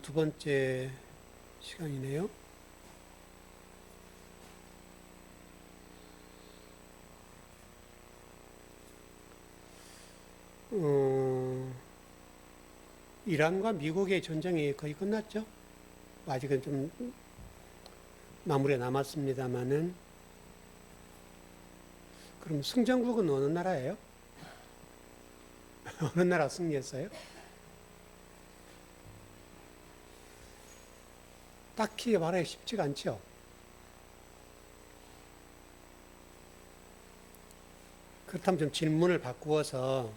두 번째 시간이네요. 이란과 미국의 전쟁이 거의 끝났죠. 아직은 좀 마무리가 남았습니다만은, 그럼 승전국은 어느 나라예요? 어느 나라 승리했어요? 딱히 말하기 쉽지가 않죠. 그렇다면 좀 질문을 바꾸어서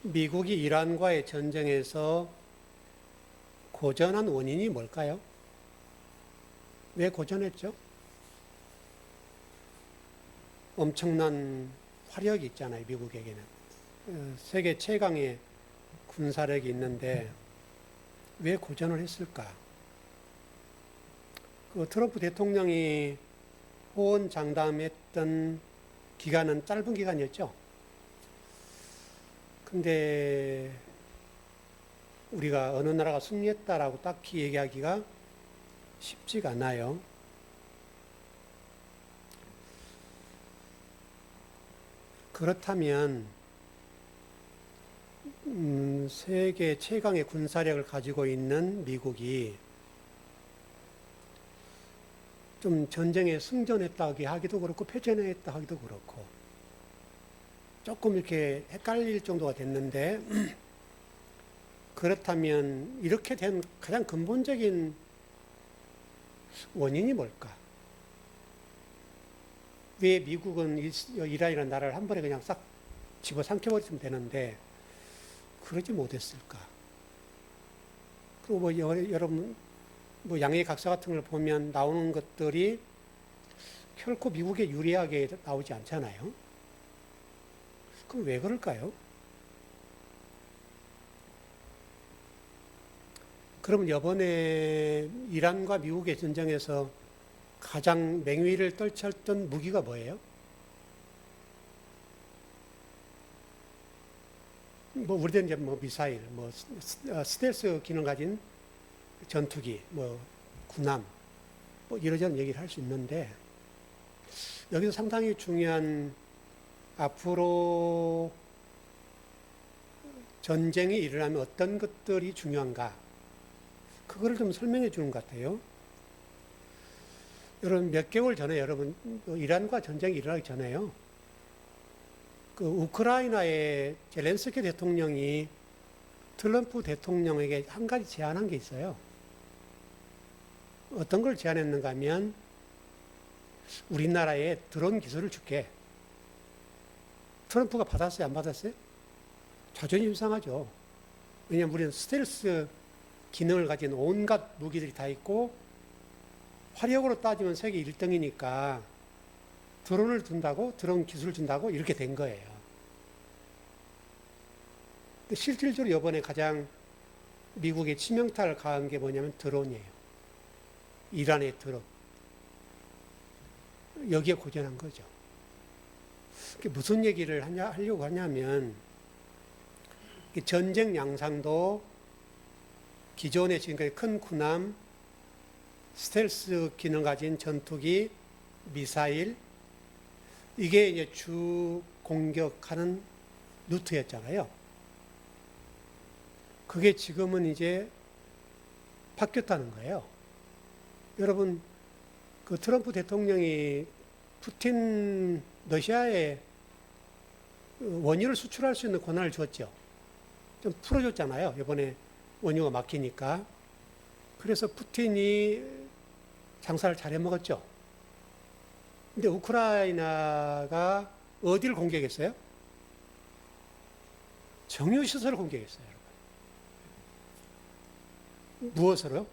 미국이 이란과의 전쟁에서 고전한 원인이 뭘까요? 왜 고전했죠? 엄청난 화력이 있잖아요, 미국에게는. 세계 최강의 군사력이 있는데 왜 고전을 했을까? 그 트럼프 대통령이 호언장담했던 기간은 짧은 기간이었죠. 근데 우리가 어느 나라가 승리했다라고 딱히 얘기하기가 쉽지가 않아요. 그렇다면 세계 최강의 군사력을 가지고 있는 미국이 좀 전쟁에 승전했다 하기도 그렇고 패전했다 하기도 그렇고 조금 이렇게 헷갈릴 정도가 됐는데 그렇다면 이렇게 된 가장 근본적인 원인이 뭘까? 왜 미국은 이란이라는 나라를 한 번에 그냥 싹 집어삼켜버리면 되는데 그러지 못했을까? 그리고 뭐 여러분 뭐 양의 각서 같은 걸 보면 나오는 것들이 결코 미국에 유리하게 나오지 않잖아요. 그럼 왜 그럴까요? 그러면 이번에 이란과 미국의 전쟁에서 가장 맹위를 떨쳤던 무기가 뭐예요? 뭐 우리는 이제 뭐 미사일, 뭐 스텔스 기능 가진 전투기, 뭐 군함, 뭐 이러저런 얘기를 할 수 있는데 여기서 상당히 중요한 앞으로 전쟁이 일어나면 어떤 것들이 중요한가 그거를 좀 설명해 주는 것 같아요. 여러분 몇 개월 전에 여러분 이란과 전쟁이 일어나기 전에요. 그 우크라이나의 젤렌스키 대통령이 트럼프 대통령에게 한 가지 제안한 게 있어요. 어떤 걸 제안했는가 하면 우리나라에 드론 기술을 줄게. 트럼프가 받았어요? 안 받았어요? 자존심 상하죠. 왜냐하면 우리는 스텔스 기능을 가진 온갖 무기들이 다 있고 화력으로 따지면 세계 1등이니까 드론을 둔다고, 드론 기술을 준다고 이렇게 된 거예요. 근데 실질적으로 이번에 가장 미국의 치명타를 가한 게 뭐냐면 드론이에요. 이란의 드론. 여기에 고전한 거죠. 무슨 얘기를 하려고 하냐면 전쟁 양상도 기존의 지금까지 큰 군함, 스텔스 기능 가진 전투기, 미사일 이게 이제 주 공격하는 루트였잖아요. 그게 지금은 이제 바뀌었다는 거예요. 여러분 그 트럼프 대통령이 푸틴 러시아에 원유를 수출할 수 있는 권한을 줬죠. 좀 풀어줬잖아요. 이번에 원유가 막히니까. 그래서 푸틴이 장사를 잘 해먹었죠. 근데 우크라이나가 어디를 공격했어요? 정유시설을 공격했어요. 여러분. 무엇으로요?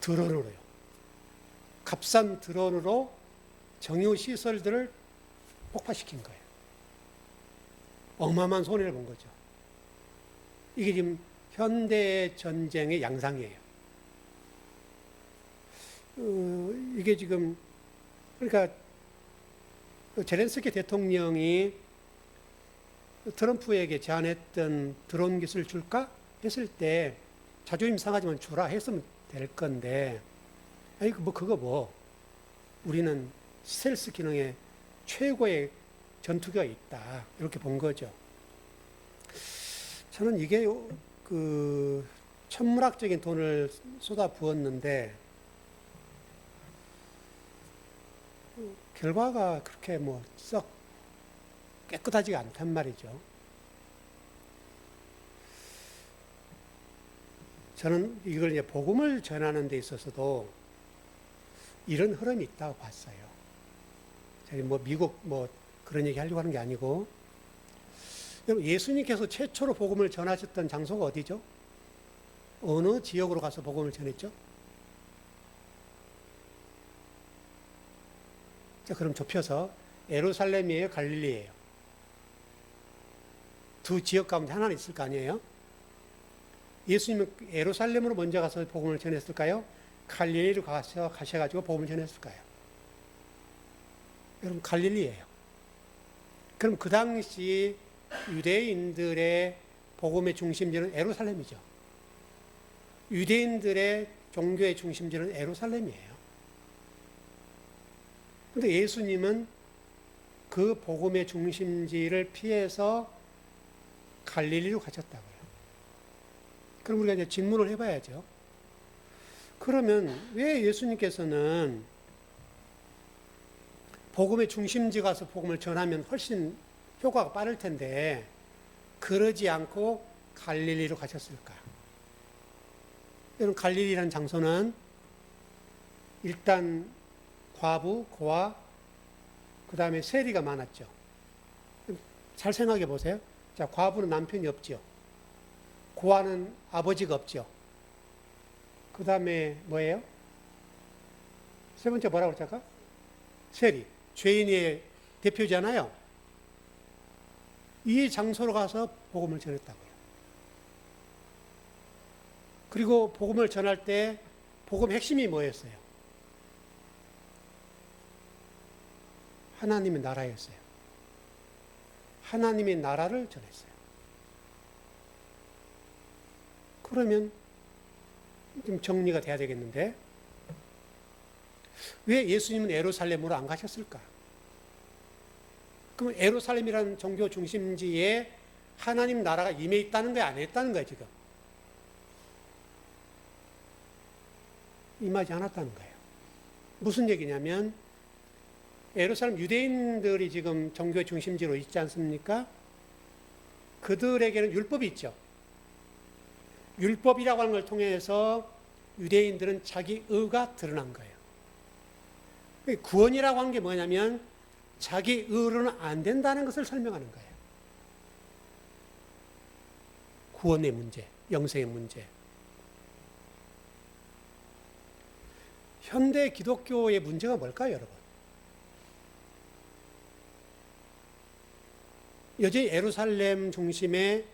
드론으로요. 값싼 드론으로 정유시설들을 폭파시킨 거예요. 어마어마한 손해를 본 거죠. 이게 지금 현대 전쟁의 양상이에요. 이게 지금 그러니까 젤렌스키 대통령이 트럼프에게 제안했던 드론 기술 줄까? 했을 때 자존심 상하지만 주라 했으면 될 건데, 아니, 그거 뭐, 우리는 스텔스 기능에 최고의 전투기가 있다. 이렇게 본 거죠. 저는 이게 그 천문학적인 돈을 쏟아 부었는데, 결과가 그렇게 뭐 썩 깨끗하지가 않단 말이죠. 저는 이걸 이제 복음을 전하는 데 있어서도 이런 흐름이 있다고 봤어요. 저희 뭐 미국 뭐 그런 얘기 하려고 하는 게 아니고, 여러분 예수님께서 최초로 복음을 전하셨던 장소가 어디죠? 어느 지역으로 가서 복음을 전했죠? 자, 그럼 좁혀서 예루살렘이에요, 갈릴리예요? 두 지역 가운데 하나는 있을 거 아니에요? 예수님은 예루살렘으로 먼저 가서 복음을 전했을까요? 갈릴리로 가셔가지고 복음을 전했을까요? 여러분, 갈릴리예요. 그럼 그 당시 유대인들의 복음의 중심지는 예루살렘이죠. 유대인들의 종교의 중심지는 예루살렘이에요. 근데 예수님은 그 복음의 중심지를 피해서 갈릴리로 가셨다고요. 그럼 우리가 이제 질문을 해봐야죠. 그러면 왜 예수님께서는 복음의 중심지 가서 복음을 전하면 훨씬 효과가 빠를 텐데 그러지 않고 갈릴리로 가셨을까? 여러분, 갈릴리라는 장소는 일단 과부, 고아, 그 다음에 세리가 많았죠. 잘 생각해 보세요. 자, 과부는 남편이 없죠. 고아는 아버지가 없죠. 그 다음에 뭐예요? 세 번째 뭐라고 그랬을까? 세리. 죄인의 대표잖아요. 이 장소로 가서 복음을 전했다고요. 그리고 복음을 전할 때 복음 핵심이 뭐였어요? 하나님의 나라였어요. 하나님의 나라를 전했어요. 그러면 좀 정리가 돼야 되겠는데, 왜 예수님은 예루살렘으로 안 가셨을까? 그럼 예루살렘이라는 종교 중심지에 하나님 나라가 임해 있다는 거야, 안 했다는 거야, 지금? 임하지 않았다는 거예요. 무슨 얘기냐면, 예루살렘 유대인들이 지금 종교의 중심지로 있지 않습니까? 그들에게는 율법이 있죠. 율법이라고 하는 걸 통해서 유대인들은 자기 의가 드러난 거예요. 구원이라고 하는 게 뭐냐면 자기 의로는 안 된다는 것을 설명하는 거예요. 구원의 문제, 영생의 문제. 현대 기독교의 문제가 뭘까요, 여러분? 여전히 예루살렘 중심에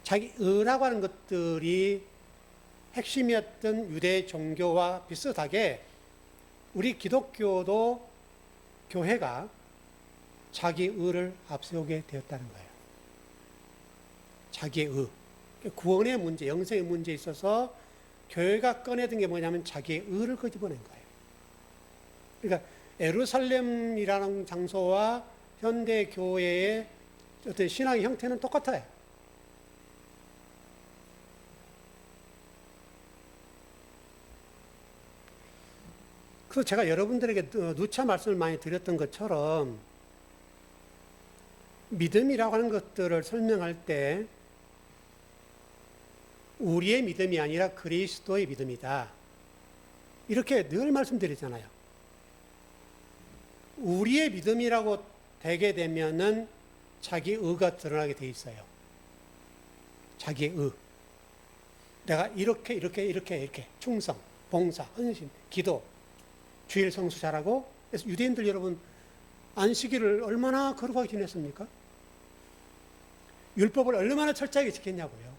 자기 의라고 하는 것들이 핵심이었던 유대 종교와 비슷하게 우리 기독교도 교회가 자기 의를 앞세우게 되었다는 거예요. 자기의 의. 구원의 문제, 영생의 문제에 있어서 교회가 꺼내든 게 뭐냐면 자기의 의를 끄집어낸 거예요. 그러니까 예루살렘이라는 장소와 현대 교회의 어떤 신앙의 형태는 똑같아요. 그래서 제가 여러분들에게 누차 말씀을 많이 드렸던 것처럼 믿음이라고 하는 것들을 설명할 때 우리의 믿음이 아니라 그리스도의 믿음이다. 이렇게 늘 말씀드리잖아요. 우리의 믿음이라고 되게 되면은 자기 의가 드러나게 돼 있어요. 자기의 의. 내가 이렇게 충성, 봉사, 헌신, 기도, 주일 성수 잘하고. 그래서 유대인들 여러분 안식일을 얼마나 거룩하게 지냈습니까? 율법을 얼마나 철저하게 지켰냐고요.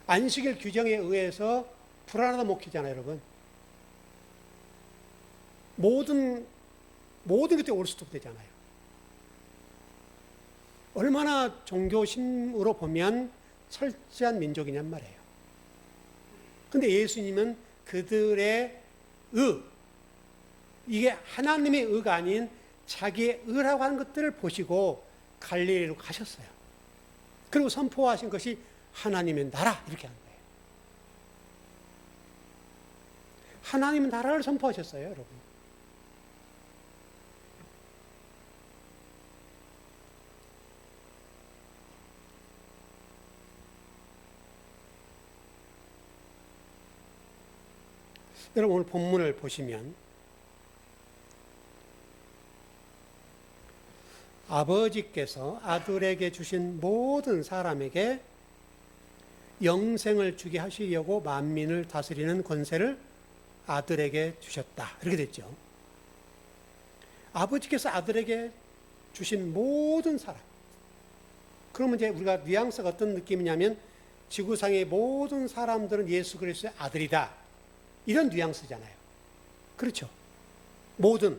안식일 규정에 의해서 불 하나도 못 켜잖아요, 여러분. 모든 것들이 올 수도 되잖아요. 얼마나 종교심으로 보면 철저한 민족이냔 말이에요. 근데 예수님은 그들의 의, 이게 하나님의 의가 아닌 자기의 의라고 하는 것들을 보시고 갈릴리로 가셨어요. 그리고 선포하신 것이 하나님의 나라, 이렇게 한 거예요. 하나님의 나라를 선포하셨어요, 여러분. 여러분, 오늘 본문을 보시면 아버지께서 아들에게 주신 모든 사람에게 영생을 주게 하시려고 만민을 다스리는 권세를 아들에게 주셨다. 이렇게 됐죠. 아버지께서 아들에게 주신 모든 사람. 그러면 이제 우리가 뉘앙스가 어떤 느낌이냐면 지구상의 모든 사람들은 예수 그리스도의 아들이다. 이런 뉘앙스잖아요. 그렇죠. 모든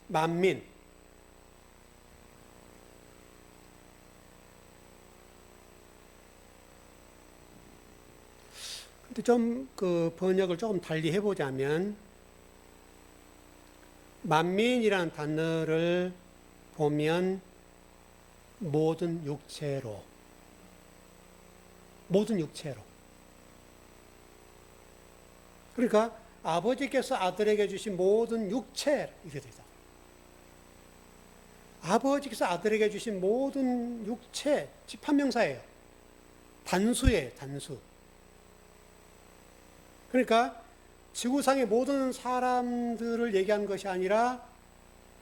만민. 근데 좀 그 번역을 조금 달리 해보자면 만민이라는 단어를 보면 모든 육체로 그러니까 아버지께서 아들에게 주신 모든 육체 이렇게 되죠. 아버지께서 아들에게 주신 모든 육체 집합명사예요. 단수예요, 단수. 그러니까 지구상의 모든 사람들을 얘기한 것이 아니라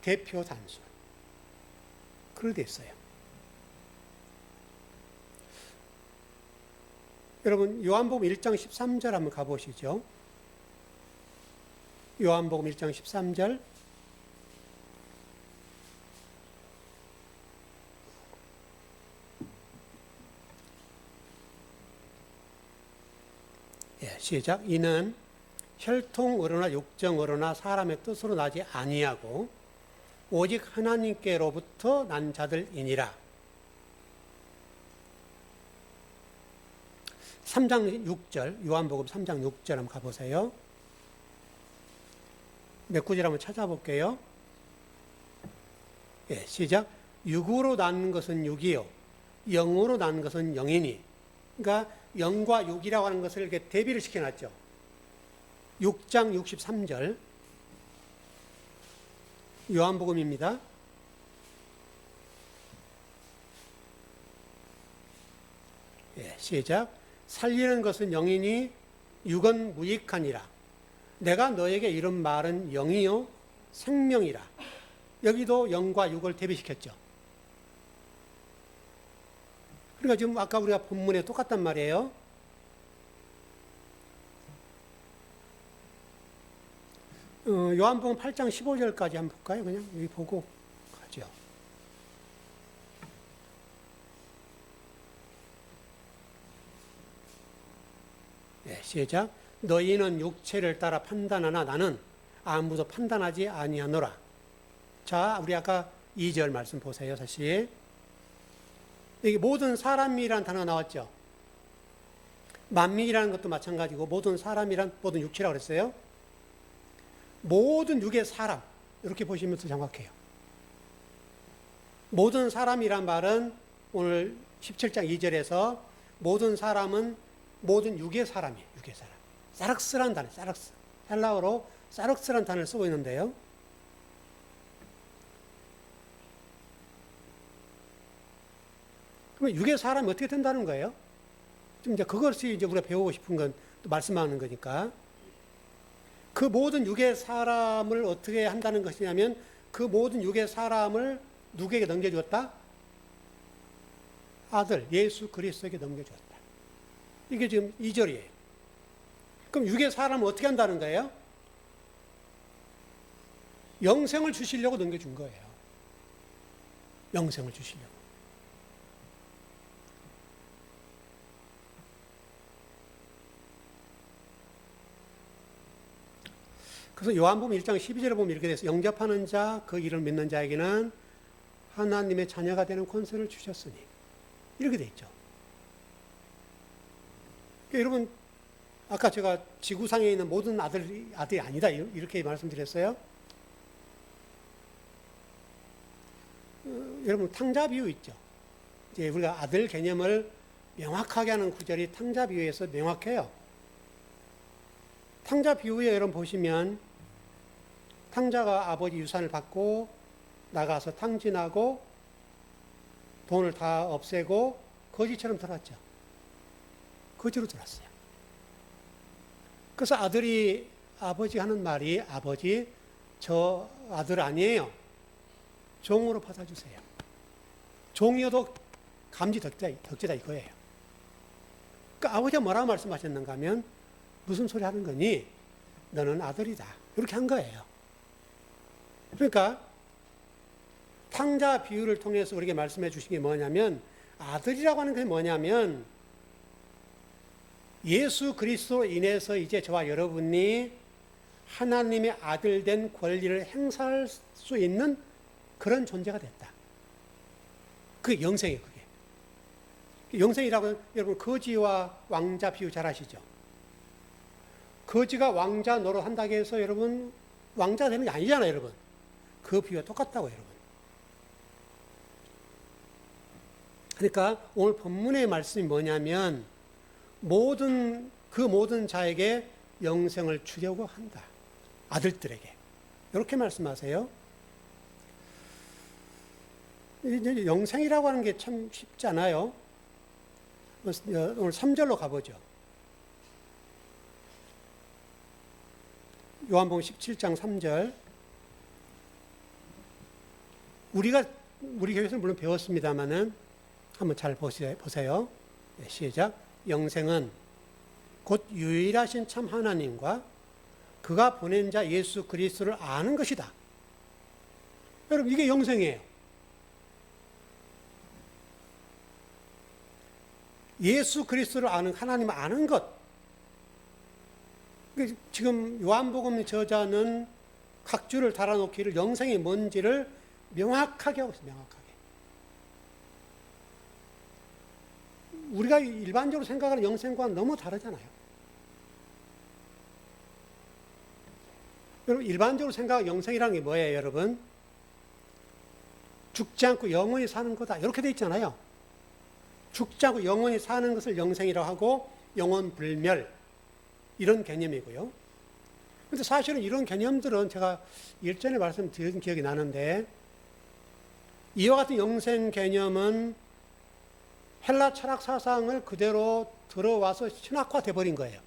대표 단수. 그렇게 돼 있어요. 여러분 요한복음 1장 13절 한번 가보시죠. 요한복음 1장 13절. 시작. 이는 혈통으로나 육정으로나 사람의 뜻으로 나지 아니하고 오직 하나님께로부터 난 자들이니라. 3장 6절, 요한복음 3장 6절 한번 가보세요. 몇 구절 한번 찾아볼게요. 시작. 육으로 난 것은 육이요 영으로 난 것은 영이니. 그러니까 영과 육이라고 하는 것을 이렇게 대비를 시켜놨죠. 6장 63절 요한복음입니다. 시작. 살리는 것은 영이니 육은 무익하니라. 내가 너에게 이런 말은 영이요 생명이라. 여기도 영과 육을 대비시켰죠. 그러니까 지금 아까 우리가 본문에 똑같단 말이에요. 요한복음 8장 15절까지 한번 볼까요? 그냥 여기 보고 가죠. 시작. 너희는 육체를 따라 판단하나 나는 아무도 판단하지 아니하노라. 자, 우리 아까 2절 말씀 보세요. 다시. 여기 모든 사람이라는 단어가 나왔죠. 만민이라는 것도 마찬가지고 모든 사람이란 모든 육체라고 그랬어요. 모든 육의 사람 이렇게 보시면 더 정확해요. 모든 사람이란 말은 오늘 17장 2절에서 모든 사람은 모든 육의 사람이에요. 육의 사람. 사락스라는 단어, 사락스. 헬라어로 사락스라는 단어를 쓰고 있는데요. 그러면 육의 사람이 어떻게 된다는 거예요? 좀 이제 그것이 이제 우리가 배우고 싶은 건 또 말씀하는 거니까. 그 모든 육의 사람을 어떻게 한다는 것이냐면 그 모든 육의 사람을 누구에게 넘겨주었다? 아들 예수 그리스도에게 넘겨주었다. 이게 지금 2절이에요. 그럼 육의 사람을 어떻게 한다는 거예요? 영생을 주시려고 넘겨준 거예요. 영생을 주시려고. 그래서 요한복음 1장 12절에 보면 이렇게 돼서 영접하는 자, 그 이름을 믿는 자에게는 하나님의 자녀가 되는 권세를 주셨으니 이렇게 돼 있죠. 여러분, 아까 제가 지구상에 있는 모든 아들이 아니다. 이렇게 말씀드렸어요. 여러분, 탕자 비유 있죠. 이제 우리가 아들 개념을 명확하게 하는 구절이 탕자 비유에서 명확해요. 탕자 비유에 여러분 보시면 탕자가 아버지 유산을 받고 나가서 탕진하고 돈을 다 없애고 거지처럼 들어왔죠. 거지로 들어왔어요. 그래서 아들이 아버지 하는 말이 아버지 저 아들 아니에요. 종으로 받아주세요. 종이어도 감지 덕지다 이거예요. 그러니까 아버지가 뭐라고 말씀하셨는가 하면 무슨 소리 하는 거니? 너는 아들이다. 이렇게 한 거예요. 그러니까 탕자 비유를 통해서 우리에게 말씀해 주신 게 뭐냐면 아들이라고 하는 게 뭐냐면 예수 그리스도로 인해서 이제 저와 여러분이 하나님의 아들 된 권리를 행사할 수 있는 그런 존재가 됐다. 그게 영생이에요. 그게. 영생이라고 여러분 거지와 왕자 비유 잘 아시죠? 거지가 왕자 노릇한다고 해서 여러분 왕자 되는 게 아니잖아요. 여러분. 그 비유와 똑같다고 여러분. 그러니까 오늘 본문의 말씀이 뭐냐면 그 모든 자에게 영생을 주려고 한다. 아들들에게. 이렇게 말씀하세요. 이제 영생이라고 하는 게 참 쉽지 않아요. 오늘 3절로 가보죠. 요한복음 17장 3절. 우리 교회에서는 물론 배웠습니다만은 한번 잘 보세요. 네, 시작. 영생은 곧 유일하신 참 하나님과 그가 보낸 자 예수 그리스도를 아는 것이다. 여러분, 이게 영생이에요. 예수 그리스도를 아는, 하나님을 아는 것. 지금 요한복음 저자는 각주를 달아놓기를 영생이 뭔지를 명확하게 하고 있어요. 명확하게. 우리가 일반적으로 생각하는 영생과는 너무 다르잖아요. 여러분, 일반적으로 생각하는 영생이라는 게 뭐예요, 여러분? 죽지 않고 영원히 사는 거다. 이렇게 돼 있잖아요. 죽지 않고 영원히 사는 것을 영생이라고 하고 영원 불멸 이런 개념이고요. 그런데 사실은 이런 개념들은 제가 일전에 말씀드린 기억이 나는데 이와 같은 영생 개념은 헬라 철학 사상을 그대로 들어와서 신학화돼 버린 거예요.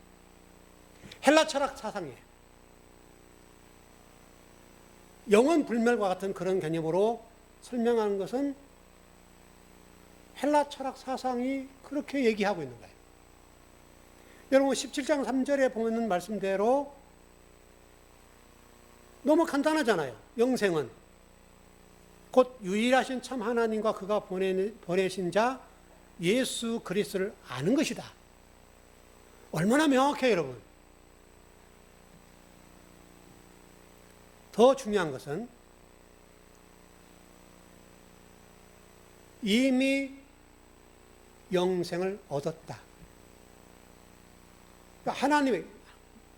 헬라 철학 사상이에요. 영원 불멸과 같은 그런 개념으로 설명하는 것은 헬라 철학 사상이 그렇게 얘기하고 있는 거예요. 여러분 17장 3절에 보는 말씀대로 너무 간단하잖아요. 영생은 곧 유일하신 참 하나님과 그가 보내신 자 예수 그리스도를 아는 것이다. 얼마나 명확해요, 여러분. 더 중요한 것은 이미 영생을 얻었다. 하나님의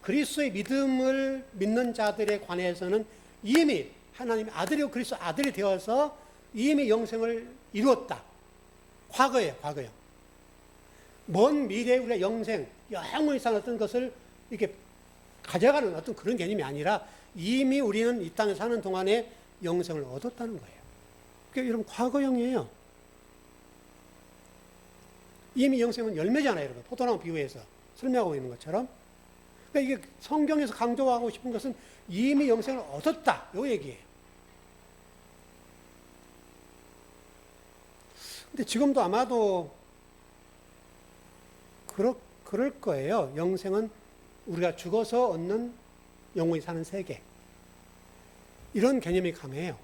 그리스도의 믿음을 믿는 자들에 관해서는 이미 하나님의 아들이고 그리스도 아들이 되어서 이미 영생을 이루었다. 과거예요. 먼 미래에 우리가 영생, 영원히 사는 어떤 것을 이렇게 가져가는 어떤 그런 개념이 아니라 이미 우리는 이 땅에 사는 동안에 영생을 얻었다는 거예요. 그러니까 여러분 과거형이에요. 이미 영생은 열매잖아요, 여러분. 포도나무 비유해서 설명하고 있는 것처럼. 그러니까 이게 성경에서 강조하고 싶은 것은 이미 영생을 얻었다. 이 얘기예요. 근데 지금도 아마도 그럴 거예요. 영생은 우리가 죽어서 얻는 영원히 사는 세계. 이런 개념이 강해요.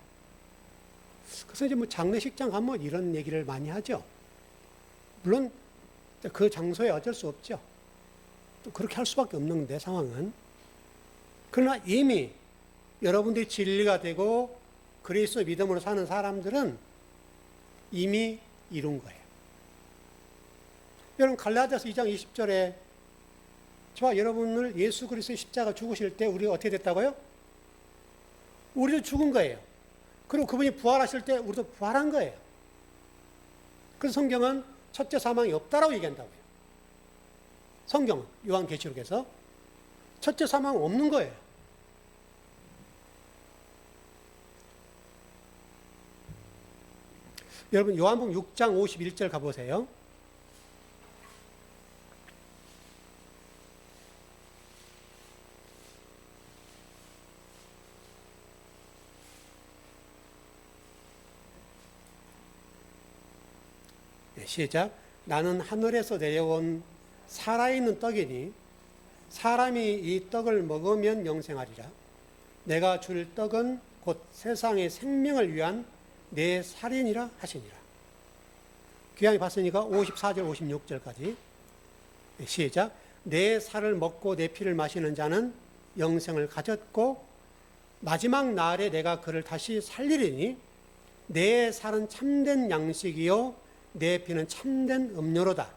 그래서 이제 뭐 장례식장 가면 이런 얘기를 많이 하죠. 물론 그 장소에 어쩔 수 없죠. 또 그렇게 할 수밖에 없는데 상황은. 그러나 이미 여러분들이 진리가 되고 그리스도의 믿음으로 사는 사람들은 이미 이룬 거예요. 여러분 갈라디아서 2장 20절에 저와 여러분을 예수 그리스도의 십자가 죽으실 때 우리가 어떻게 됐다고요? 우리도 죽은 거예요. 그리고 그분이 부활하실 때 우리도 부활한 거예요. 그래서 성경은 첫째 사망이 없다라고 얘기한다고요. 성경은 요한계시록에서 첫째 사망은 없는 거예요. 여러분 요한복음 6장 51절 가보세요. 네, 시작. 나는 하늘에서 내려온 살아있는 떡이니 사람이 이 떡을 먹으면 영생하리라. 내가 줄 떡은 곧 세상의 생명을 위한 내 살이니라 하시니라. 귀양이 봤으니까 54절 56절까지 시작. 내 살을 먹고 내 피를 마시는 자는 영생을 가졌고 마지막 날에 내가 그를 다시 살리리니 내 살은 참된 양식이요 내 피는 참된 음료로다.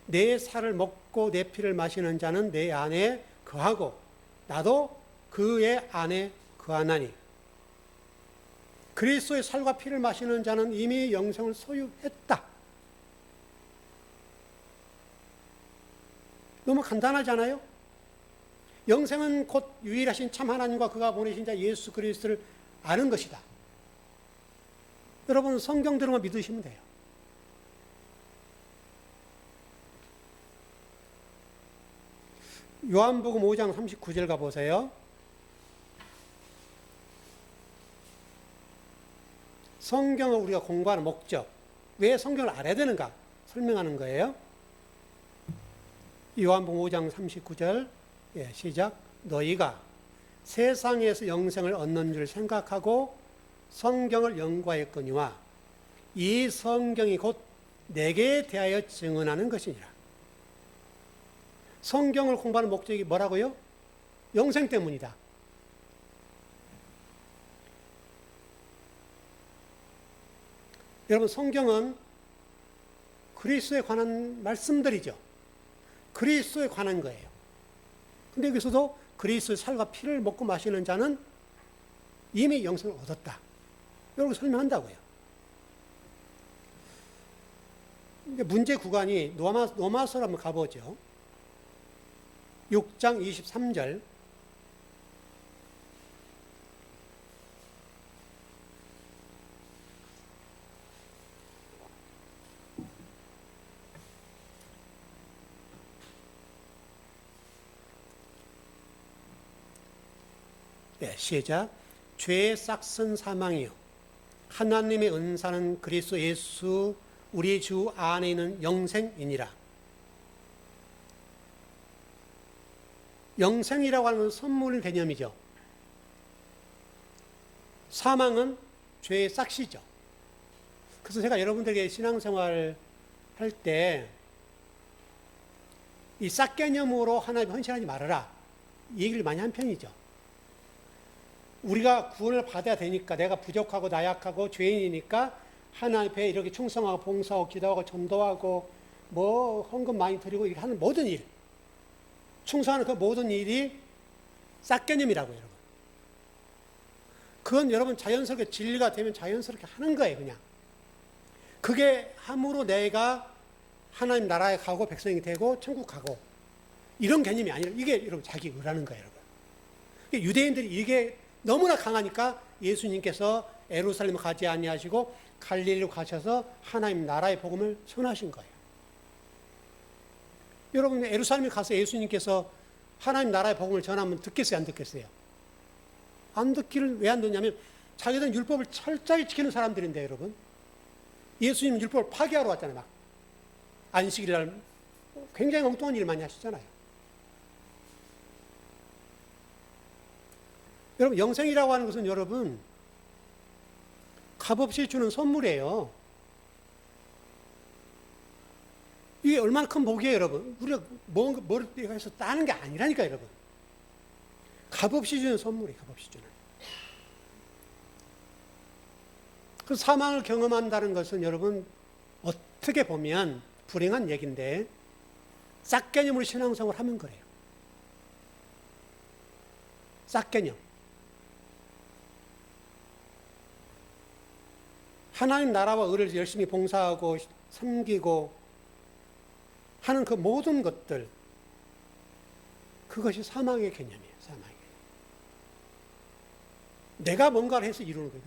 내 살을 먹고 내 피를 마시는 자는 내 안에 거하고 나도 그의 안에 거하나니 그리스도의 살과 피를 마시는 자는 이미 영생을 소유했다. 너무 간단하잖아요? 영생은 곧 유일하신 참 하나님과 그가 보내신 자 예수 그리스도를 아는 것이다. 여러분 성경대로만 믿으시면 돼요. 요한복음 5장 39절 가보세요. 성경을 우리가 공부하는 목적, 왜 성경을 알아야 되는가 설명하는 거예요. 요한복음 5장 39절 시작. 너희가 세상에서 영생을 얻는 줄 생각하고 성경을 연구하였거니와 이 성경이 곧 내게 대하여 증언하는 것이니라. 성경을 공부하는 목적이 뭐라고요? 영생 때문이다. 여러분 성경은 그리스도에 관한 말씀들이죠. 그리스도에 관한 거예요. 근데 여기서도 그리스도의 살과 피를 먹고 마시는 자는 이미 영생을 얻었다. 이렇게 설명한다고요. 문제 구간이 로마서로 한번 가보죠. 6장 23절. 시작. 죄의 싹슨 사망이요 하나님의 은사는 그리스도 예수 우리 주 안에 있는 영생이니라. 영생이라고 하는 선물 개념이죠. 사망은 죄의 싹시죠. 그래서 제가 여러분들에게 신앙생활 할 때 이 싹 개념으로 하나님 헌신하지 말아라 이 얘기를 많이 한 편이죠. 우리가 구원을 받아야 되니까 내가 부족하고 나약하고 죄인이니까 하나님 앞에 이렇게 충성하고 봉사하고 기도하고 전도하고 뭐 헌금 많이 드리고 이렇게 하는 모든 일, 충성하는 그 모든 일이 싹 개념이라고요, 여러분. 그건 여러분 자연스럽게 진리가 되면 자연스럽게 하는 거예요, 그냥. 그게 함으로 내가 하나님 나라에 가고 백성이 되고 천국 가고 이런 개념이 아니라 이게 여러분 자기 의라는 거예요, 여러분. 유대인들이 이게 너무나 강하니까 예수님께서 예루살렘 가지 아니하시고 갈릴리로 가셔서 하나님 나라의 복음을 전하신 거예요. 여러분 예루살렘에 가서 예수님께서 하나님 나라의 복음을 전하면 듣겠어요, 안 듣겠어요? 안 듣기를 왜 안 듣냐면 자기들은 율법을 철저히 지키는 사람들인데 여러분 예수님은 율법을 파괴하러 왔잖아요. 막 안식일날 굉장히 엉뚱한 일 많이 하시잖아요. 여러분 영생이라고 하는 것은 여러분 값없이 주는 선물이에요. 이게 얼마나 큰 복이에요, 여러분. 우리가 뭘 해서 따는 게 아니라니까, 여러분. 값없이 주는 선물이에요, 값없이 주는. 그 사망을 경험한다는 것은 여러분 어떻게 보면 불행한 얘기인데 싹 개념으로 신앙생활을 하면 그래요. 짝개념. 하나님 나라와 의를 열심히 봉사하고 섬기고 하는 그 모든 것들, 그것이 사망의 개념이에요. 사망의 개념. 내가 뭔가를 해서 이루는 거예요.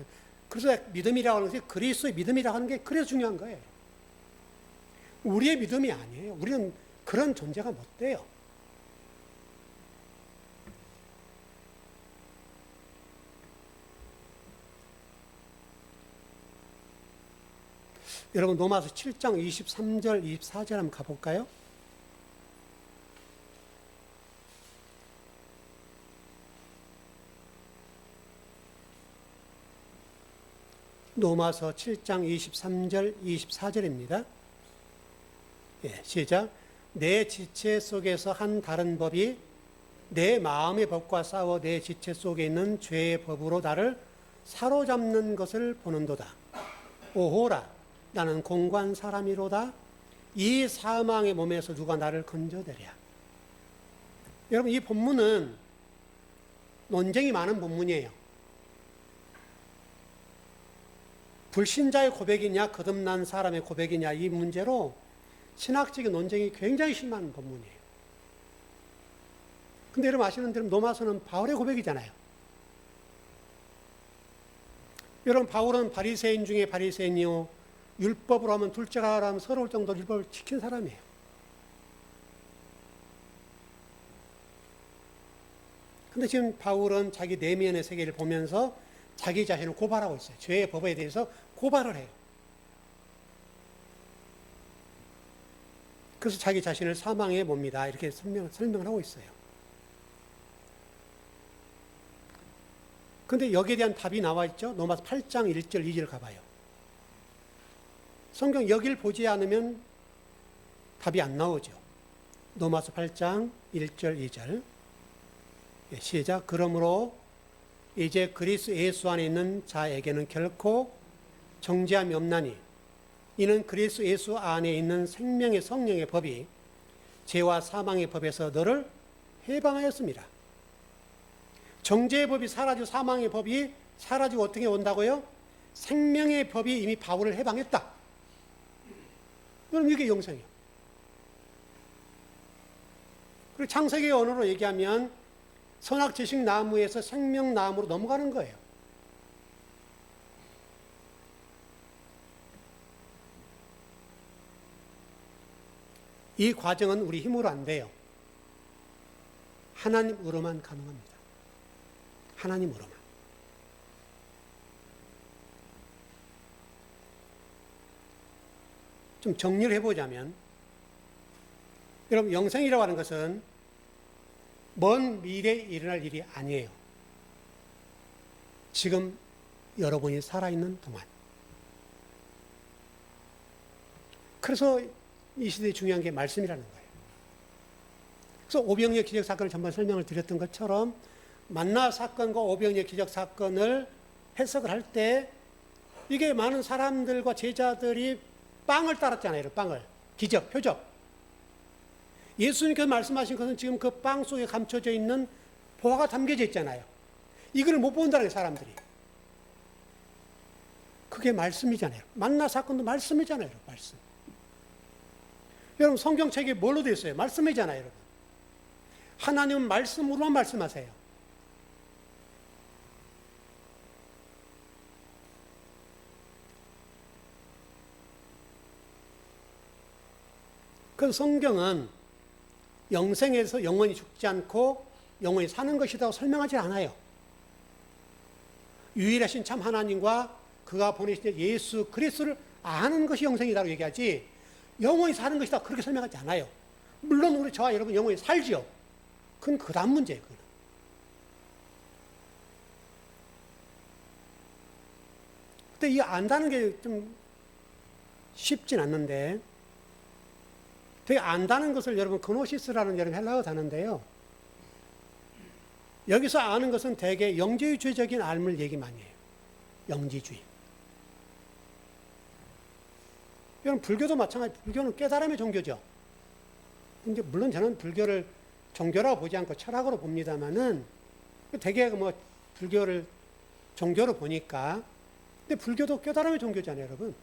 그래서 믿음이라고 하는 것이 그리스도의 믿음이라고 하는 게 그래서 중요한 거예요. 우리의 믿음이 아니에요. 우리는 그런 존재가 못 돼요. 여러분 로마서 7장 23절, 24절 한번 가볼까요? 로마서 7장 23절, 24절입니다. 예, 시작. 내 지체 속에서 한 다른 법이 내 마음의 법과 싸워 내 지체 속에 있는 죄의 법으로 나를 사로잡는 것을 보는도다. 오호라, 나는 공고한 사람이로다. 이 사망의 몸에서 누가 나를 건져내랴. 여러분, 이 본문은 논쟁이 많은 본문이에요. 불신자의 고백이냐 거듭난 사람의 고백이냐 이 문제로 신학적인 논쟁이 굉장히 심한 본문이에요. 근데 여러분 아시는 대로 로마서는 바울의 고백이잖아요. 여러분 바울은 바리새인 중에 바리새인이요 율법으로 하면 둘째가 하면 서러울 정도로 율법을 지킨 사람이에요. 근데 지금 바울은 자기 내면의 세계를 보면서 자기 자신을 고발하고 있어요. 죄의 법에 대해서 고발을 해요. 그래서 자기 자신을 사망에 봅니다. 이렇게 설명을 하고 있어요. 근데 여기에 대한 답이 나와 있죠. 로마서 8장 1절 2절 가봐요. 성경 여길 보지 않으면 답이 안 나오죠. 로마서 8장 1절 2절. 시작. 그러므로 이제 그리스도 예수 안에 있는 자에게는 결코 정죄함이 없나니 이는 그리스도 예수 안에 있는 생명의 성령의 법이 죄와 사망의 법에서 너를 해방하였습니다. 정죄의 법이 사라지고 사망의 법이 사라지고 어떻게 온다고요? 생명의 법이 이미 바울을 해방했다. 그럼 이게 영생이에요. 그리고 창세기의 언어로 얘기하면 선악지식 나무에서 생명나무로 넘어가는 거예요. 이 과정은 우리 힘으로 안 돼요. 하나님으로만 가능합니다. 하나님으로만. 좀 정리를 해보자면 여러분 영생이라고 하는 것은 먼 미래에 일어날 일이 아니에요. 지금 여러분이 살아있는 동안. 그래서 이 시대에 중요한 게 말씀이라는 거예요. 그래서 오병이어 기적 사건을 전번 설명을 드렸던 것처럼 만나 사건과 오병이어 기적 사건을 해석을 할 때 이게 많은 사람들과 제자들이 빵을 따랐잖아요. 빵을. 기적, 표적. 예수님께서 말씀하신 것은 지금 그 빵 속에 감춰져 있는 보화가 담겨져 있잖아요. 이걸 못 본다는 거예요, 사람들이. 그게 말씀이잖아요. 만나 사건도 말씀이잖아요, 말씀. 여러분 성경책이 뭘로 되어 있어요? 말씀이잖아요, 여러분. 하나님은 말씀으로만 말씀하세요. 그래서 성경은 영생에서 영원히 죽지 않고 영원히 사는 것이라고 설명하지 않아요. 유일하신 참 하나님과 그가 보내신 예수 그리스도를 아는 것이 영생이라고 얘기하지 영원히 사는 것이다 그렇게 설명하지 않아요. 물론 우리 저와 여러분 영원히 살지요. 그건 그 다음 문제예요. 그건. 근데 이 안다는 게 좀 쉽진 않는데 되게 안다는 것을 여러분 그노시스라는 여러분 헬라어 단어인데요. 여기서 아는 것은 대개 영지주의적인 알물 얘기 많이 해요. 영지주의. 여러분 불교도 마찬가지. 불교는 깨달음의 종교죠. 근데 물론 저는 불교를 종교라고 보지 않고 철학으로 봅니다만은 되게 뭐 불교를 종교로 보니까, 근데 불교도 깨달음의 종교잖아요, 여러분.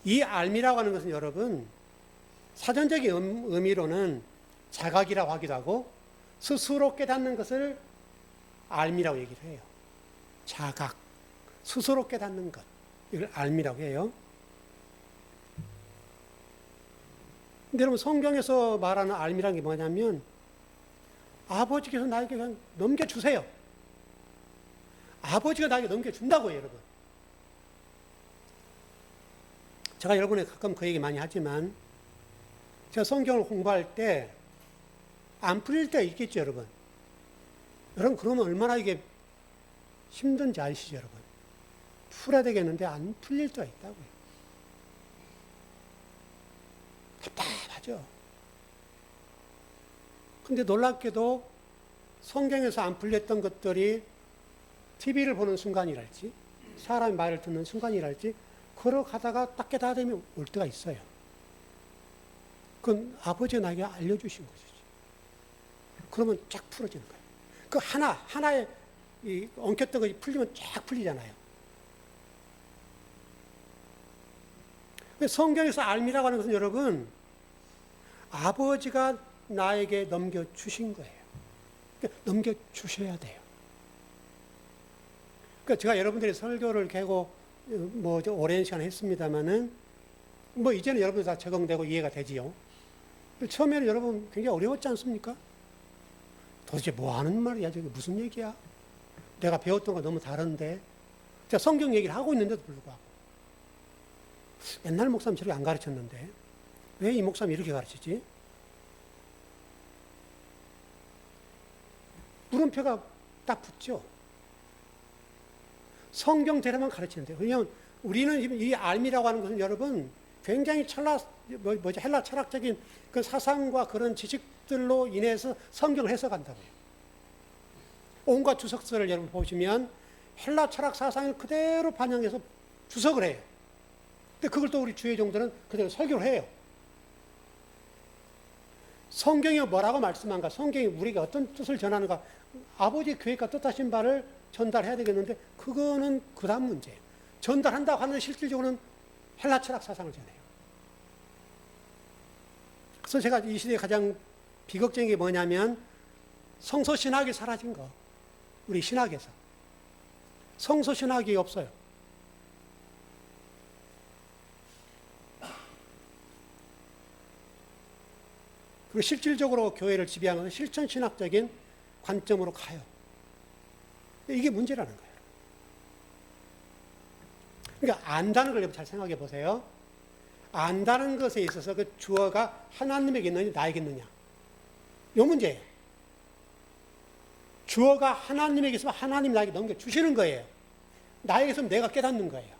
이 알미라고 하는 것은 여러분, 사전적인 의미로는 자각이라고 하기도 하고, 스스로 깨닫는 것을 알미라고 얘기를 해요. 자각, 스스로 깨닫는 것, 이걸 알미라고 해요. 근데 여러분, 성경에서 말하는 알미라는 게 뭐냐면, 아버지께서 나에게 그냥 넘겨주세요. 아버지가 나에게 넘겨준다고요, 여러분. 제가 여러분에 가끔 그 얘기 많이 하지만, 제가 성경을 공부할 때 안 풀릴 때가 있겠죠, 여러분. 여러분, 그러면 얼마나 이게 힘든지 아시죠, 여러분? 풀어야 되겠는데 안 풀릴 때가 있다고요. 답답하죠. 근데 놀랍게도 성경에서 안 풀렸던 것들이 TV를 보는 순간이랄지, 사람의 말을 듣는 순간이랄지, 걸어가다가 딱 깨달음이 올 때가 있어요. 그건 아버지가 나에게 알려주신 것이죠. 그러면 쫙 풀어지는 거예요. 그 하나에 엉켰던 것이 풀리면 쫙 풀리잖아요. 성경에서 알미라고 하는 것은 여러분, 아버지가 나에게 넘겨주신 거예요. 그러니까 넘겨주셔야 돼요. 그러니까 제가 여러분들이 설교를 계속 뭐 오랜 시간 했습니다만은, 뭐 이제는 여러분들 다 적응되고 이해가 되지요. 처음에는 여러분 굉장히 어려웠지 않습니까? 도대체 뭐 하는 말이야? 저게 무슨 얘기야? 내가 배웠던 거 너무 다른데. 제가 성경 얘기를 하고 있는데도 불구하고. 옛날 목사님 저렇게 안 가르쳤는데 왜 이 목사님 이렇게 가르치지? 물음표가 딱 붙죠. 성경대로만 가르치는데. 왜냐하면 우리는 이 알미라고 하는 것은 여러분 굉장히 헬라 철학적인 그 사상과 그런 지식들로 인해서 성경을 해석한다고요. 온갖 주석서를 여러분 보시면 헬라 철학 사상을 그대로 반영해서 주석을 해요. 근데 그걸 또 우리 주의 종들은 그대로 설교를 해요. 성경이 뭐라고 말씀한가? 성경이 우리가 어떤 뜻을 전하는가? 아버지의 계획과 뜻하신 바를 전달해야 되겠는데 그거는 그 다음 문제예요. 전달한다고 하는 실질적으로는 헬라 철학 사상을 전해요. 그래서 제가 이 시대에 가장 비극적인 게 뭐냐면 성서신학이 사라진 거. 우리 신학에서. 성서신학이 없어요. 그리고 실질적으로 교회를 지배하는 것은 실천신학적인 관점으로 가요. 이게 문제라는 거예요. 그러니까 안다는 걸 잘 생각해 보세요. 안다는 것에 있어서 그 주어가 하나님에게 있느냐 나에게 있느냐. 이 문제예요. 주어가 하나님에게 있으면 하나님 나에게 넘겨주시는 거예요. 나에게 있으면 내가 깨닫는 거예요.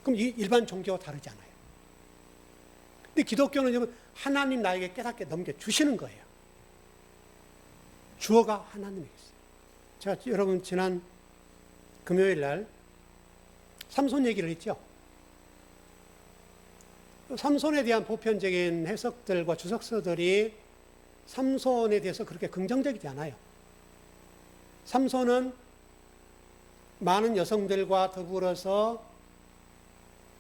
그럼 이 일반 종교와 다르지 않아요. 근데 기독교는 하나님 나에게 깨닫게 넘겨주시는 거예요. 주어가 하나님에게 있어요. 제가 여러분 지난 금요일 날 삼손 얘기를 했죠. 삼손에 대한 보편적인 해석들과 주석서들이 삼손에 대해서 그렇게 긍정적이지 않아요. 삼손은 많은 여성들과 더불어서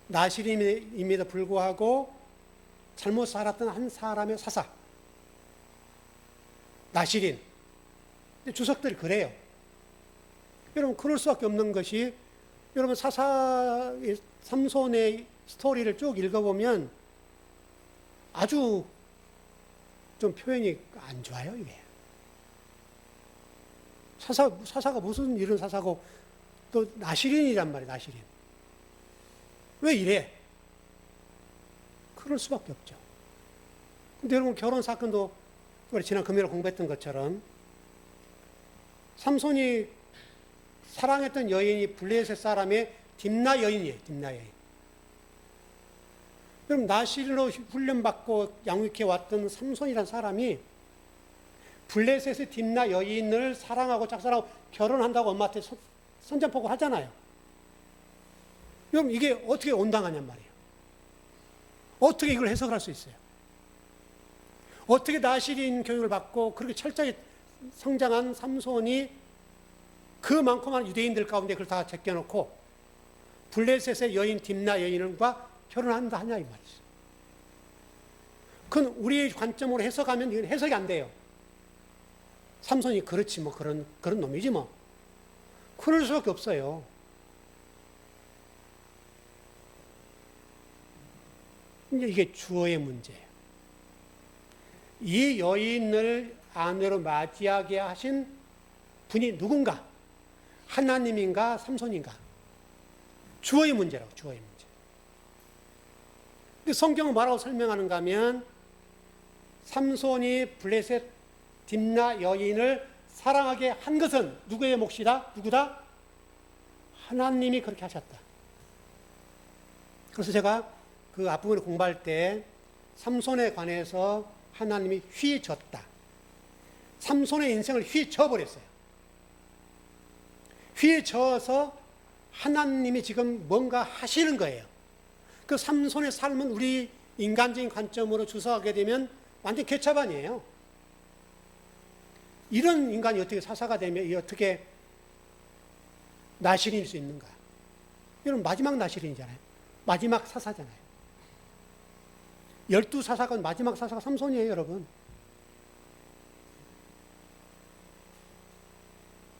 나실임에도 불구하고 잘못 살았던 한 사람의 사사. 나실인. 주석들이 그래요. 여러분, 그럴 수밖에 없는 것이, 여러분, 삼손의 스토리를 쭉 읽어보면 아주 좀 표현이 안 좋아요, 이게. 사사가 무슨 이런 사사고, 또 나실인이란 말이에요, 나실인. 왜 이래? 그럴 수밖에 없죠. 근데 여러분, 결혼 사건도 우리 지난 금요일에 공부했던 것처럼 삼손이 사랑했던 여인이 블레셋 사람의 딥나 여인이에요, 딥나 여인. 그럼 나실로 훈련받고 양육해 왔던 삼손이라는 사람이 블레셋의 딥나 여인을 사랑하고 짝사랑하고 결혼한다고 엄마한테 선전포고 하잖아요. 그럼 이게 어떻게 온당하냔 말이에요. 어떻게 이걸 해석할 수 있어요? 어떻게 나시린 교육을 받고 그렇게 철저히 성장한 삼손이 그만큼 많은 유대인들 가운데 그걸 다 제껴놓고 블레셋의 여인 딥나 여인과 결혼한다 하냐 이 말이죠. 그건 우리의 관점으로 해석하면 이건 해석이 안 돼요. 삼손이 그렇지 뭐 그런 놈이지 뭐. 그럴 수밖에 없어요. 이제 이게 주어의 문제예요. 이 여인을 아내로 맞이하게 하신 분이 누군가? 하나님인가 삼손인가? 주어의 문제라고, 주어의 문제. 근데 성경은 뭐라고 설명하는가 하면 삼손이 블레셋 딥나 여인을 사랑하게 한 것은 누구의 몫이다? 누구다? 하나님이 그렇게 하셨다. 그래서 제가 그 앞부분을 공부할 때 삼손에 관해서 하나님이 휘젓다. 삼손의 인생을 휘저어버렸어요. 휘저어서 하나님이 지금 뭔가 하시는 거예요. 그 삼손의 삶은 우리 인간적인 관점으로 주석하게 되면 완전 개차반이에요. 이런 인간이 어떻게 사사가 되면 어떻게 나실인일 수 있는가? 이런 마지막 나실인이잖아요. 마지막 사사잖아요. 12사사건 마지막 사사가 삼손이에요, 여러분.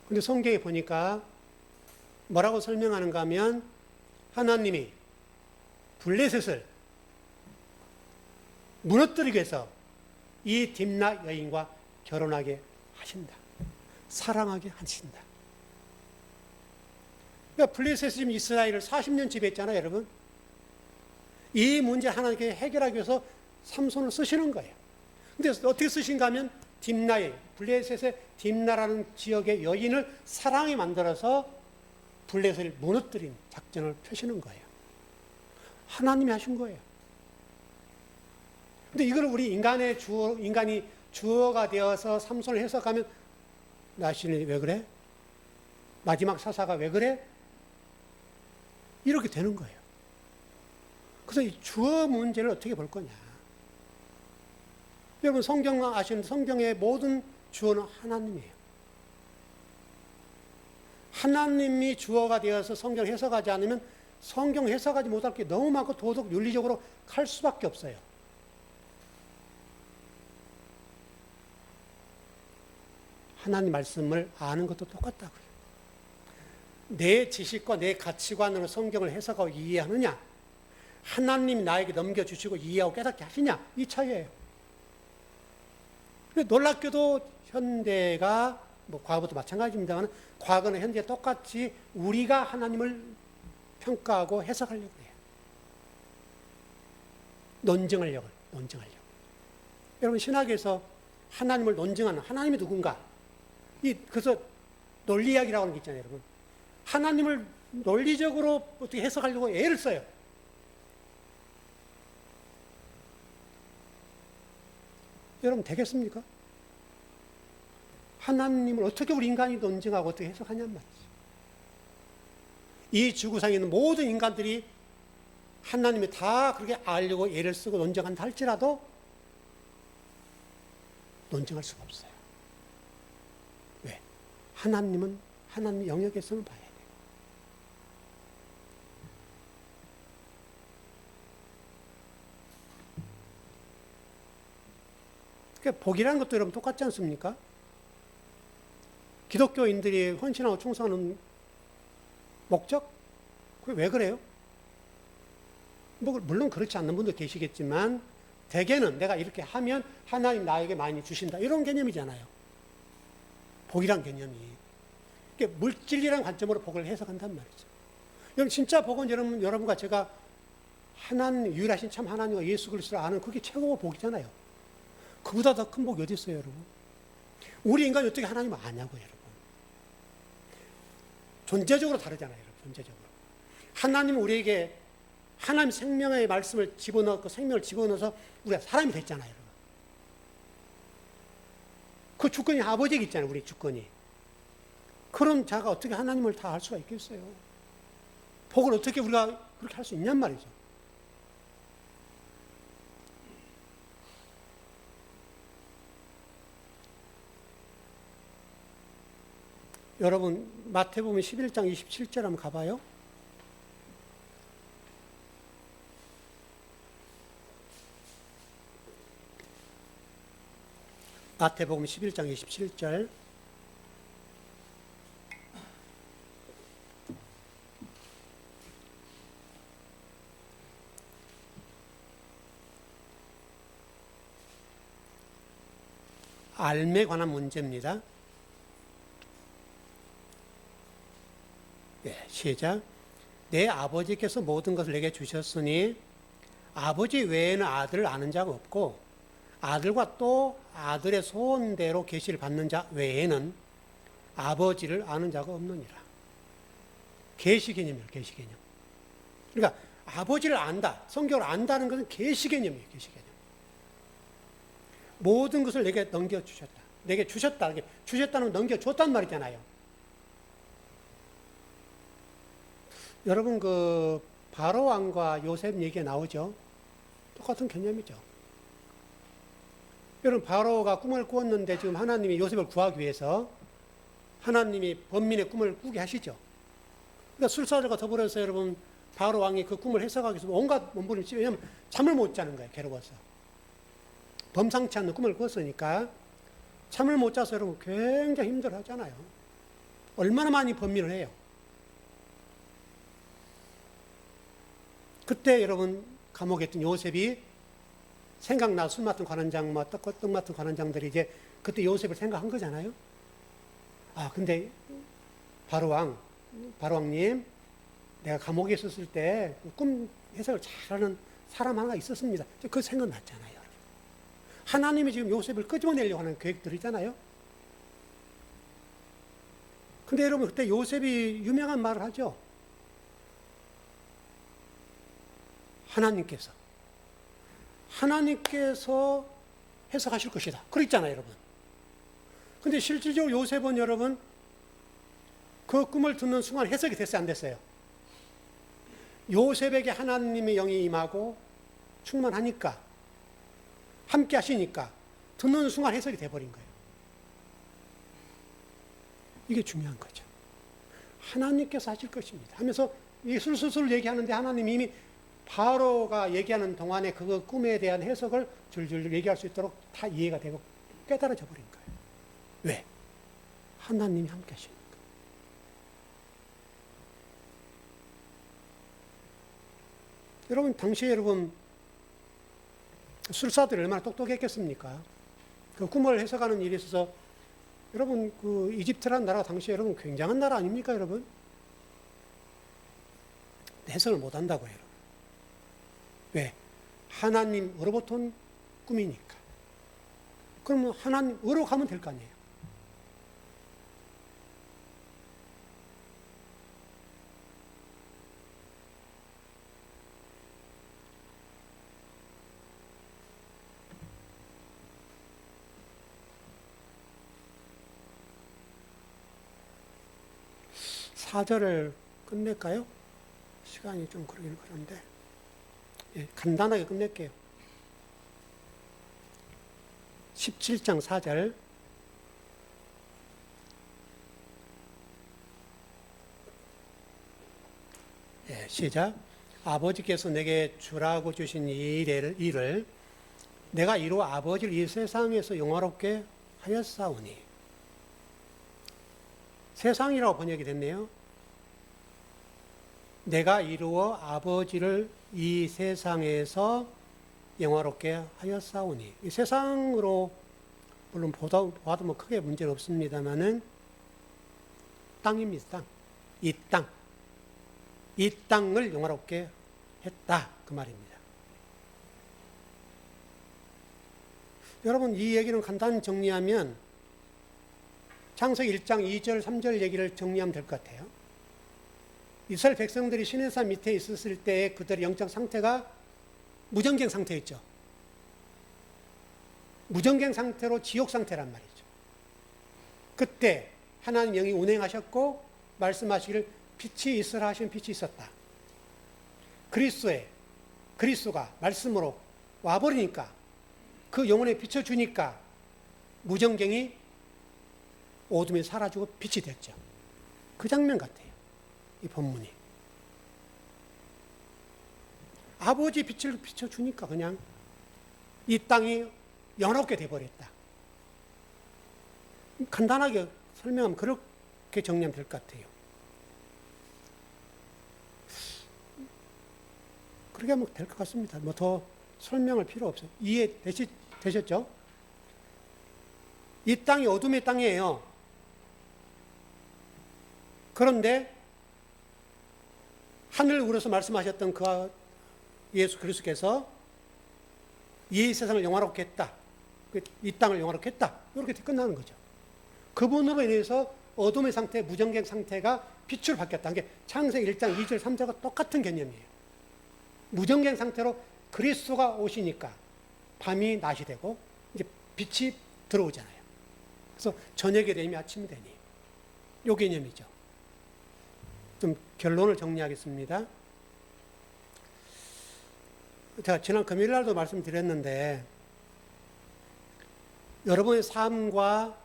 근데 성경에 보니까 뭐라고 설명하는가 하면 하나님이 블레셋을 무너뜨리기 위해서 이 딥나 여인과 결혼하게 하신다. 사랑하게 하신다. 그러니까 블레셋이 지금 이스라엘을 40년 지배했잖아요, 여러분. 이 문제 하나님께 해결하기 위해서 삼손을 쓰시는 거예요. 근데 어떻게 쓰신가 하면 딥나의 블레셋의 딥나라는 지역의 여인을 사랑에 만들어서 블레셋을 무너뜨린 작전을 펴시는 거예요. 하나님이 하신 거예요. 근데 이걸 우리 인간이 주어가 되어서 삼손을 해석하면 나시린이 왜 그래? 마지막 사사가 왜 그래? 이렇게 되는 거예요. 그래서 이 주어 문제를 어떻게 볼 거냐? 여러분 성경 아시는 성경의 모든 주어는 하나님이에요. 하나님이 주어가 되어서 성경을 해석하지 않으면 성경 해석하지 못할 게 너무 많고 도덕 윤리적으로 갈 수밖에 없어요. 하나님 말씀을 아는 것도 똑같다고요. 내 지식과 내 가치관으로 성경을 해석하고 이해하느냐, 하나님이 나에게 넘겨주시고 이해하고 깨닫게 하시냐, 이 차이예요. 놀랍게도 현대가 뭐 과거도 마찬가지입니다만 과거는 현재 똑같이 우리가 하나님을 평가하고 해석하려고 해요. 논증하려고. 여러분 신학에서 하나님을 논증하는 하나님이 누군가? 그래서 논리 이야기라고 하는 게 있잖아요, 여러분. 하나님을 논리적으로 어떻게 해석하려고 애를 써요. 여러분 되겠습니까? 하나님을 어떻게 우리 인간이 논증하고 어떻게 해석하냔 말이죠. 이 지구상에 있는 모든 인간들이 하나님이 다 그렇게 알려고 애를 쓰고 논증한다 할지라도 논증할 수가 없어요. 왜? 하나님은 하나님 영역에서는 봐야 돼요. 그러니까 복이라는 것도 여러분 똑같지 않습니까? 기독교인들이 헌신하고 충성하는 목적? 그게 왜 그래요? 물론 그렇지 않는 분도 계시겠지만 대개는 내가 이렇게 하면 하나님 나에게 많이 주신다 이런 개념이잖아요. 복이란 개념이. 그러니까 물질이라는 관점으로 복을 해석한단 말이죠. 여러분 진짜 복은 여러분과 제가 하나님 유일하신 참 하나님과 예수 그리스도를 아는 그게 최고의 복이잖아요. 그보다 더 큰 복이 어디 있어요, 여러분? 우리 인간이 어떻게 하나님을 아냐고요, 여러분. 존재적으로 다르잖아요, 여러분. 존재적으로. 하나님은 우리에게 하나님 생명의 말씀을 집어넣고 생명을 집어넣어서 우리가 사람이 됐잖아요, 여러분. 그 주권이 아버지에게 있잖아요, 우리 주권이. 그런 자가 어떻게 하나님을 다 알 수가 있겠어요? 복을 어떻게 우리가 그렇게 할 수 있냔 말이죠. 여러분 마태복음 11장 27절 한번 가봐요. 마태복음 11장 27절. 알매에 관한 문제입니다. 시작. 내 아버지께서 모든 것을 내게 주셨으니 아버지 외에는 아들을 아는 자가 없고 아들과 또 아들의 소원대로 계시를 받는 자 외에는 아버지를 아는 자가 없느니라. 계시 개념이에요. 계시 개념. 그러니까 아버지를 안다. 성경을 안다는 것은 계시 개념이에요. 계시 개념. 모든 것을 내게 넘겨주셨다. 내게 주셨다. 주셨다는 건 넘겨줬단 말이잖아요. 여러분 그 바로 왕과 요셉 얘기가 나오죠. 똑같은 개념이죠. 여러분 바로가 꿈을 꾸었는데 지금 하나님이 요셉을 구하기 위해서 하나님이 번민의 꿈을 꾸게 하시죠. 그러니까 술사들과 더불어서 여러분 바로 왕이 그 꿈을 해석하기 위해서 온갖 몸부림을 치고, 왜냐하면 잠을 못 자는 거예요. 괴로워서. 범상치 않는 꿈을 꿨으니까 잠을 못 자서 여러분 굉장히 힘들어 하잖아요. 얼마나 많이 번민을 해요. 그때 여러분 감옥에 있던 요셉이 생각나 술 맡은 관원장, 떡 맡은 관원장들이 이제 그때 요셉을 생각한 거잖아요. 아, 근데 바로왕님, 내가 감옥에 있었을 때 꿈 해석을 잘하는 사람 하나 있었습니다. 그 생각났잖아요. 하나님이 지금 요셉을 끄집어내려고 하는 계획들이잖아요. 근데 여러분 그때 요셉이 유명한 말을 하죠. 하나님께서 해석하실 것이다. 그랬잖아요, 여러분. 근데 실질적으로 요셉은 여러분 그 꿈을 듣는 순간 해석이 됐어요, 안 됐어요? 요셉에게 하나님의 영이 임하고 충만하니까, 함께 하시니까 듣는 순간 해석이 돼버린 거예요. 이게 중요한 거죠. 하나님께서 하실 것입니다 하면서 이 술술술 얘기하는데 하나님이 이미 바로가 얘기하는 동안에 그 꿈에 대한 해석을 줄줄 얘기할 수 있도록 다 이해가 되고 깨달아져 버린 거예요. 왜? 하나님이 함께 하시니까. 여러분, 당시에 여러분, 술사들이 얼마나 똑똑했겠습니까? 그 꿈을 해석하는 일에 있어서 여러분, 그 이집트라는 나라가 당시에 여러분 굉장한 나라 아닙니까, 여러분? 해석을 못 한다고요, 여러분. 왜? 하나님으로부터 온 꿈이니까. 그러면 하나님으로 가면 될 거 아니에요. 사절을 끝낼까요? 시간이 좀 그러긴 그런데. 예, 간단하게 끝낼게요. 17장 4절. 예, 시작. 아버지께서 내게 주라고 주신 이 일을 내가 이로 아버지를 이 세상에서 영화롭게 하였사오니. 세상이라고 번역이 됐네요. 내가 이루어 아버지를 이 세상에서 영화롭게 하였사오니. 이 세상으로 물론 보아도 뭐 크게 문제는 없습니다만은 땅입니다. 땅. 이 땅을 영화롭게 했다. 그 말입니다. 여러분, 이 얘기는 간단히 정리하면 창세기 1장 2절, 3절 얘기를 정리하면 될 것 같아요. 이스라엘 백성들이 시내산 밑에 있었을 때 그들의 영적 상태가 무정갱 상태였죠. 무정갱 상태로 지옥 상태란 말이죠. 그때 하나님 영이 운행하셨고 말씀하시기를 빛이 있으라 하시면 빛이 있었다. 그리스도가 말씀으로 와버리니까 그 영혼에 비춰주니까 무정갱이 어둠이 사라지고 빛이 됐죠. 그 장면 같아요. 이 본문이. 아버지 빛을 비춰주니까 그냥 이 땅이 영화롭게 돼버렸다. 간단하게 설명하면 그렇게 정리하면 될 것 같아요. 그렇게 하면 될 것 같습니다. 뭐 더 설명할 필요 없어요. 이해되셨죠? 이 땅이 어둠의 땅이에요. 그런데 하늘을 우러서 말씀하셨던 그 예수 그리스도께서 이 세상을 영화롭게 했다. 이 땅을 영화롭게 했다. 이렇게 끝나는 거죠. 그분으로 인해서 어둠의 상태, 무정경 상태가 빛으로 바뀌었다는 게 창세기 1장 2절 3절과 똑같은 개념이에요. 무정경 상태로 그리스도가 오시니까 밤이 낮이 되고 이제 빛이 들어오잖아요. 그래서 저녁이 되면 아침이 되니 요 개념이죠. 좀 결론을 정리하겠습니다. 제가 지난 금요일 날도 말씀드렸는데 여러분의 삶과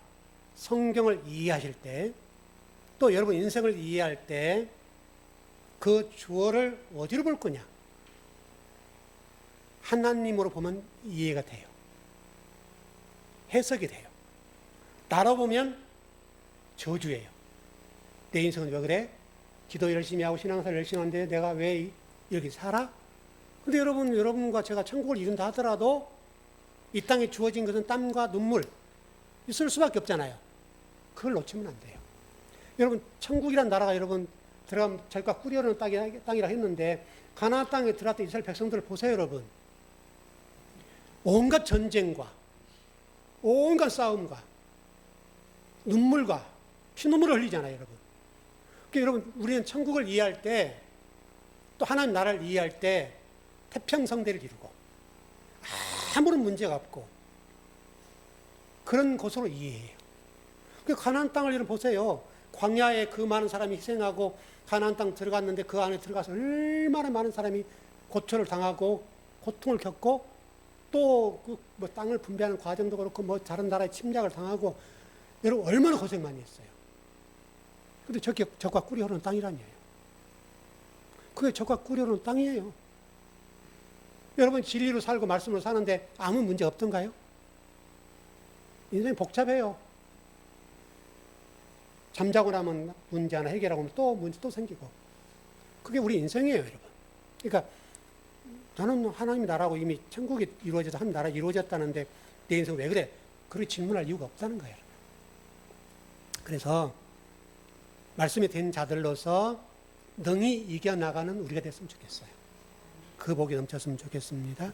성경을 이해하실 때 또 여러분 인생을 이해할 때 그 주어를 어디로 볼 거냐? 하나님으로 보면 이해가 돼요. 해석이 돼요. 나로 보면 저주예요. 내 인생은 왜 그래? 기도 열심히 하고 신앙생활 열심히 하는데 내가 왜 이렇게 살아? 근데 여러분과 제가 천국을 이룬다 하더라도 이 땅에 주어진 것은 땀과 눈물 있을 수밖에 없잖아요. 그걸 놓치면 안 돼요. 여러분 천국이란 나라가 여러분 들어가면 자기가 꾸려오는 땅이라 했는데 가나안 땅에 들어갔던 이스라엘 백성들을 보세요. 여러분 온갖 전쟁과 온갖 싸움과 눈물과 피눈물을 흘리잖아요. 여러분 그러니까 여러분 우리는 천국을 이해할 때 또 하나님 나라를 이해할 때 태평성대를 이루고 아무런 문제가 없고 그런 곳으로 이해해요. 그 가나안 땅을 여러분 보세요. 광야에 그 많은 사람이 희생하고 가나안 땅 들어갔는데 그 안에 들어가서 얼마나 많은 사람이 고초를 당하고 고통을 겪고 또 그 뭐 땅을 분배하는 과정도 그렇고 뭐 다른 나라에 침략을 당하고 여러분 얼마나 고생 많이 했어요. 근데 저게 적과 꿀이 흐르는 땅이라며요. 그게 적과 꿀이 흐르는 땅이에요. 여러분 진리로 살고 말씀으로 사는데 아무 문제 없던가요? 인생이 복잡해요. 잠자고 나면 문제 하나 해결하고 또 문제 또 생기고. 그게 우리 인생이에요, 여러분. 그러니까 저는 하나님 나라고 이미 천국이 이루어져서 한 나라 이루어졌다는데 내 인생 왜 그래? 그렇게 질문할 이유가 없다는 거예요. 그래서 말씀이 된 자들로서 능히 이겨나가는 우리가 됐으면 좋겠어요. 그 복이 넘쳤으면 좋겠습니다.